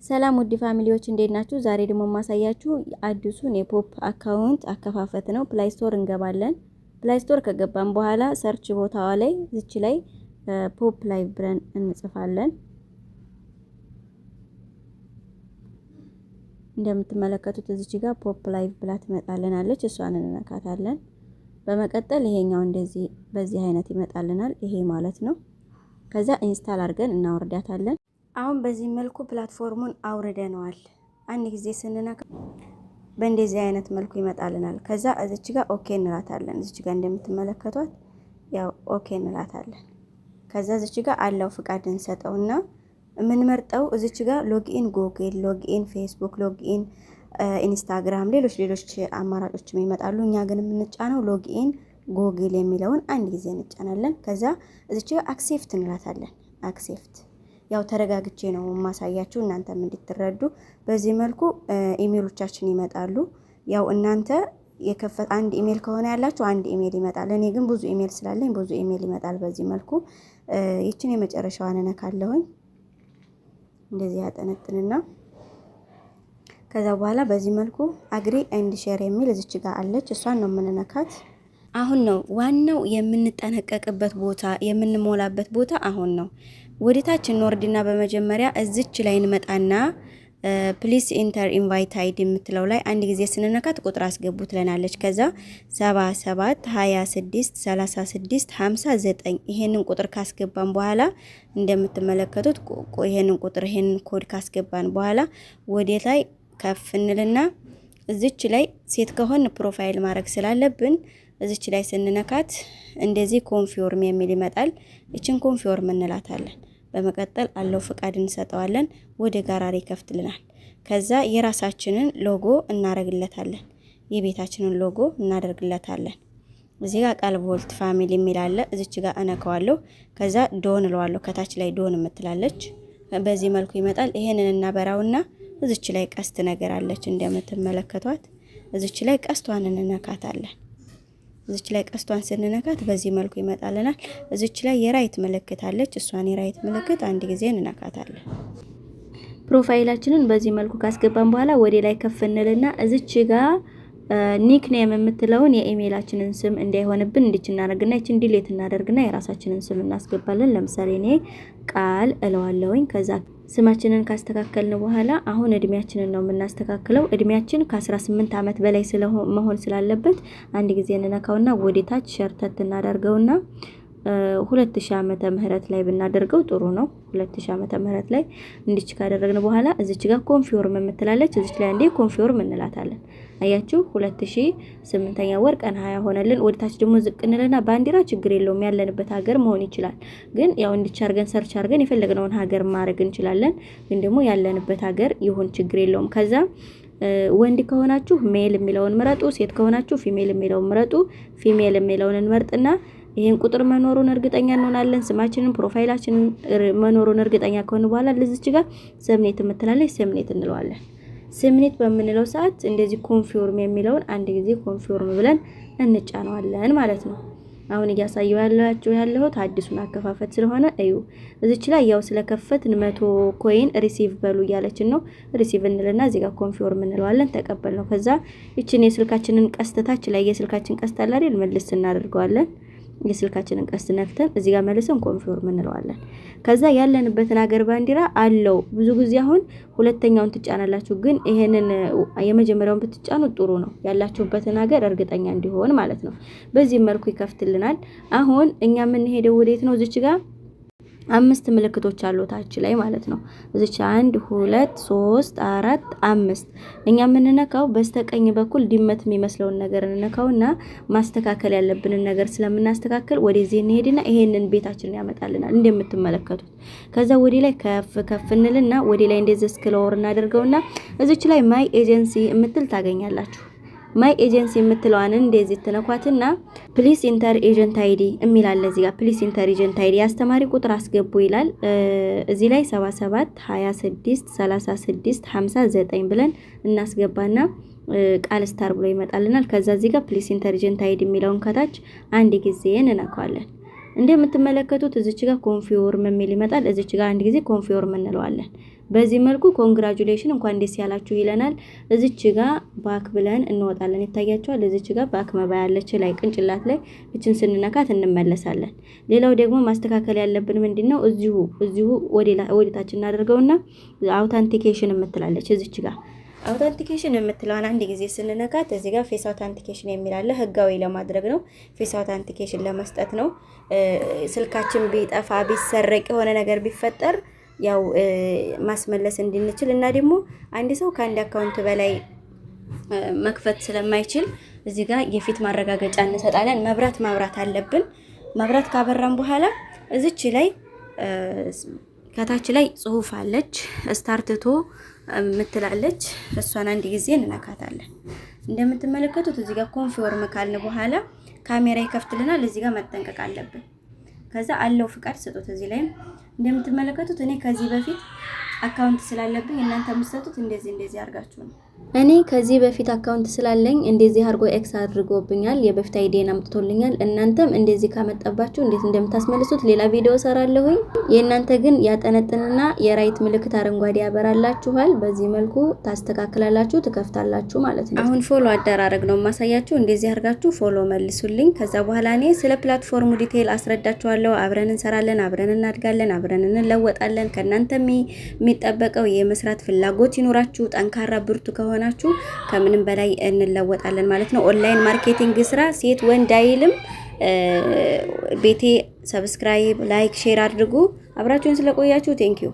ሰላም ውድ ፋሚሊዎች እንዴት ናችሁ? ዛሬ ደግሞ ማሳያችሁ አዲሱን የፖፕ አካውንት አከፋፈት ነው። ፕላይ ስቶር እንገባለን። ፕላይ ስቶር ከገባን በኋላ ሰርች ቦታዋ ላይ እዚች ላይ ፖፕ ላይቭ ብለን እንጽፋለን። እንደምትመለከቱት እዚች ጋር ፖፕ ላይቭ ብላ ትመጣልናለች። እሷን እንነካታለን። በመቀጠል ይሄኛው እንደዚህ በዚህ አይነት ይመጣልናል። ይሄ ማለት ነው። ከዛ ኢንስታል አድርገን እናወርዳታለን። አሁን በዚህ መልኩ ፕላትፎርሙን አውርደነዋል። አንድ ጊዜ ስንነካ በእንደዚህ አይነት መልኩ ይመጣልናል። ከዛ እዚች ጋር ኦኬ እንላታለን። እዚች ጋር እንደምትመለከቷት ያው ኦኬ እንላታለን። ከዛ እዚች ጋር አለው ፍቃድ እንሰጠውና የምንመርጠው እዚች ጋር ሎጊኢን ጉግል፣ ሎጊኢን ፌስቡክ፣ ሎጊኢን ኢንስታግራም፣ ሌሎች አማራጮችም ይመጣሉ። እኛ ግን የምንጫነው ሎጊኢን ጉግል የሚለውን አንድ ጊዜ እንጫናለን። ከዛ እዚች ጋር አክሴፕት እንላታለን። አክሴፕት ያው ተረጋግቼ ነው ማሳያችሁ እናንተም እንድትረዱ። በዚህ መልኩ ኢሜሎቻችን ይመጣሉ። ያው እናንተ የከፈት አንድ ኢሜል ከሆነ ያላችሁ አንድ ኢሜል ይመጣል። እኔ ግን ብዙ ኢሜል ስላለኝ ብዙ ኢሜል ይመጣል። በዚህ መልኩ ይችን የመጨረሻዋን እነካለሁኝ። እንደዚህ ያጠነጥንና ከዛ በኋላ በዚህ መልኩ አግሪ ኤንድ ሼር የሚል እዚች ጋር አለች። እሷን ነው የምንነካት። አሁን ነው ዋናው የምንጠነቀቅበት ቦታ የምንሞላበት ቦታ አሁን ነው። ወደታች እንወርድና በመጀመሪያ እዚች ላይ እንመጣና ፕሊስ ኢንተር ኢንቫይትድ የምትለው ላይ አንድ ጊዜ ስንነካት ቁጥር አስገቡ ትለናለች። ከዛ 77 26 36 59 ይሄንን ቁጥር ካስገባን በኋላ እንደምትመለከቱት ይሄንን ኮድ ካስገባን በኋላ ወደ ላይ ከፍ እንልና እዚች ላይ ሴት ከሆነ ፕሮፋይል ማድረግ ስላለብን እዚች ላይ ስንነካት እንደዚህ ኮንፊርም የሚል ይመጣል። እቺን ኮንፊርም እንላታለን። በመቀጠል አለው ፍቃድ እንሰጠዋለን። ወደ ጋራሪ ከፍትልናል። ከዛ የራሳችንን ሎጎ እናደርግለታለን። የቤታችንን ሎጎ እናደርግለታለን። እዚህ ጋር ቀልብ ቮልት ፋሚሊ የሚል አለ። እዚች ጋር እነካዋለሁ። ከዛ ዶን እለዋለሁ። ከታች ላይ ዶን የምትላለች በዚህ መልኩ ይመጣል። ይሄንን እናበራውና እዚች ላይ ቀስት ነገር አለች እንደምትመለከቷት። እዚች ላይ ቀስቷን እንነካታለን። እዚች ላይ ቀስቷን ስንነካት በዚህ መልኩ ይመጣልናል። እዚች ላይ የራይት ምልክት አለች። እሷን የራይት ምልክት አንድ ጊዜ እንነካታለን። ፕሮፋይላችንን በዚህ መልኩ ካስገባን በኋላ ወደ ላይ ከፍ እንልና እዚች ጋር ኒክኔም የምትለውን የኢሜይላችንን ስም እንዳይሆንብን እንዲች እናደርግና እቺን ዲሌት እናደርግና የራሳችንን ስም እናስገባለን። ለምሳሌ እኔ ቃል እለዋለሁኝ። ከዛ ስማችንን ካስተካከልን በኋላ አሁን እድሜያችንን ነው የምናስተካክለው። እድሜያችን ከ18 ዓመት በላይ መሆን ስላለበት አንድ ጊዜ እንነካውና ወደታች ሸርተት እናደርገውና 2000 ዓመተ ምህረት ላይ ብናደርገው ጥሩ ነው። 2000 ዓመተ ምህረት ላይ እንዲች ካደረግን በኋላ እዚች ጋር ኮንፊርም የምትላለች እዚች ላይ እንዴ ኮንፊርም እንላታለን። አያችሁ 2008ኛ ወር ቀን 20 ሆነልን። ወደታች ደግሞ ዝቅ እንልና ባንዲራ ችግር የለውም ያለንበት ሀገር መሆን ይችላል። ግን ያው እንዲች አርገን ሰርች አርገን የፈለግነውን ሀገር ማድረግ እንችላለን። ግን ደግሞ ያለንበት ሀገር ይሁን ችግር የለውም። ከዛ ወንድ ከሆናችሁ ሜል የሚለውን ምረጡ፣ ሴት ከሆናችሁ ፊሜል የሚለውን ምረጡ። ፊሜል የሚለውን እንመርጥና ይሄን ቁጥር መኖሩን እርግጠኛ እንሆናለን። ስማችንን ፕሮፋይላችንን መኖሩን እርግጠኛ ከሆነ በኋላ ለዚች ጋር ሰብኔት የምትላለች ሰብኔት እንለዋለን። ሰብኔት በምንለው ሰዓት እንደዚህ ኮንፊርም የሚለውን አንድ ጊዜ ኮንፊርም ብለን እንጫነዋለን ማለት ነው። አሁን እያሳየው ያለሁት አዲሱን አከፋፈት ስለሆነ እዩ። እዚች ላይ ያው ስለከፈትን 100 ኮይን ሪሲቭ በሉ እያለችን ነው። ሪሲቭ እንልና እዚህ ጋር ኮንፊርም እንለዋለን። ተቀበል ነው። ከዛ እቺን የስልካችንን ቀስተታች ላይ የስልካችን ቀስት አለ አይደል መልስ እናደርገዋለን። የስልካችንን ቀስት ነክተን እዚህ ጋር መልሰን ኮንፊርም እንለዋለን። ከዛ ያለንበትን ሀገር ባንዲራ አለው። ብዙ ጊዜ አሁን ሁለተኛውን ትጫናላችሁ፣ ግን ይሄንን የመጀመሪያውን ብትጫኑ ጥሩ ነው። ያላችሁበትን ሀገር እርግጠኛ እንዲሆን ማለት ነው። በዚህ መልኩ ይከፍትልናል። አሁን እኛ የምንሄደው ወዴት ነው? እዚች ጋር 5 ምልክቶች አሉ ታች ላይ ማለት ነው። እዚች 1 2 3 4 5 እኛ የምንነካው በስተቀኝ በኩል ድመት የሚመስለውን ነገር እንነካውና ማስተካከል ያለብንን ነገር ስለምናስተካከል ወደዚህ እንሄድና ይሄንን ቤታችንን ያመጣልናል እንደምትመለከቱት። ከዛ ወዲ ላይ ከፍ እንልና ወዲ ላይ እንደዚህ ስክሮል እናደርገውና እዚች ላይ ማይ ኤጀንሲ የምትል ታገኛላችሁ። ማይ ኤጀንሲ የምትለዋን እንደዚህ ተነኳትና ፕሊስ ኢንተር ኤጀንት አይዲ የሚላል እዚህ ጋር ፕሊስ ኢንተር ኤጀንት አይዲ አስተማሪ ቁጥር አስገቡ ይላል። እዚህ ላይ 77 26 36 59 ብለን እናስገባና ቃል ስታር ብሎ ይመጣልናል። ከዛ እዚህ ጋር ፕሊስ ኢንተር ኤጀንት አይዲ የሚለውን ከታች አንድ ጊዜ እንነካዋለን። እንደምትመለከቱት እዚች ጋር ኮንፊርም የሚል ይመጣል። እዚች ጋር አንድ ጊዜ ኮንፊርም እንለዋለን። በዚህ መልኩ ኮንግራጁሌሽን እንኳን ደስ ያላችሁ ይለናል። እዚች ጋር ባክ ብለን እንወጣለን። ይታያችኋል። እዚች ጋር ባክ መባያ ያለች ላይ ቅንጭላት ላይ እችን ስንነካት እንመለሳለን። ሌላው ደግሞ ማስተካከል ያለብን ምንድነው እዚሁ ወደታች እናደርገውና አውተንቲኬሽን የምትላለች እዚች ጋር አውተንቲኬሽን የምትለዋን አንድ ጊዜ ስንነካት እዚህ ጋር ፌስ አውተንቲኬሽን የሚላለ ህጋዊ ለማድረግ ነው። ፌስ አውተንቲኬሽን ለመስጠት ነው። ስልካችን ቢጠፋ ቢሰረቅ የሆነ ነገር ቢፈጠር ያው ማስመለስ እንድንችል እና ደግሞ አንድ ሰው ከአንድ አካውንት በላይ መክፈት ስለማይችል እዚህ ጋር የፊት ማረጋገጫ እንሰጣለን። መብራት ማብራት አለብን። መብራት ካበራን በኋላ እዚች ላይ ከታች ላይ ጽሁፍ አለች ስታርትቶ ምትላለች። እሷን አንድ ጊዜ እንነካታለን። እንደምትመለከቱት እዚህ ጋር ኮንፊርም ካልን በኋላ ካሜራ ይከፍትልናል። እዚህ ጋር መጠንቀቅ አለብን። ከዛ አለው ፍቃድ ስጡት። እዚህ ላይ እንደምትመለከቱት እኔ ከዚህ በፊት አካውንት ስላለብኝ እናንተ የምትሰጡት እንደዚህ አድርጋችሁ ነው። እኔ ከዚህ በፊት አካውንት ስላለኝ እንደዚህ አድርጎ ኤክስ አድርጎብኛል። የበፊት አይዲን አምጥቶልኛል። እናንተም እንደዚህ ካመጣባችሁ እንዴት እንደምታስመልሱት ሌላ ቪዲዮ ሰራለሁኝ። የእናንተ ግን ያጠነጥንና የራይት ምልክት አረንጓዴ ያበራላችኋል። በዚህ መልኩ ታስተካክላላችሁ፣ ትከፍታላችሁ ማለት ነው። አሁን ፎሎ አደራረግ ነው ማሳያችሁ። እንደዚህ አድርጋችሁ ፎሎ መልሱልኝ። ከዛ በኋላ እኔ ስለ ፕላትፎርሙ ዲቴይል አስረዳችኋለሁ። አብረን እንሰራለን፣ አብረን እናድጋለን፣ አብረን እንለወጣለን። ከእናንተ የሚጠበቀው የመስራት ፍላጎት ይኖራችሁ ጠንካራ ብርቱ ከሆናችሁ ከምንም በላይ እንለወጣለን ማለት ነው። ኦንላይን ማርኬቲንግ ስራ ሴት ወንድ አይልም። ቤቴ ሰብስክራይብ፣ ላይክ፣ ሼር አድርጉ። አብራችሁን ስለቆያችሁ ቴንኪዩ።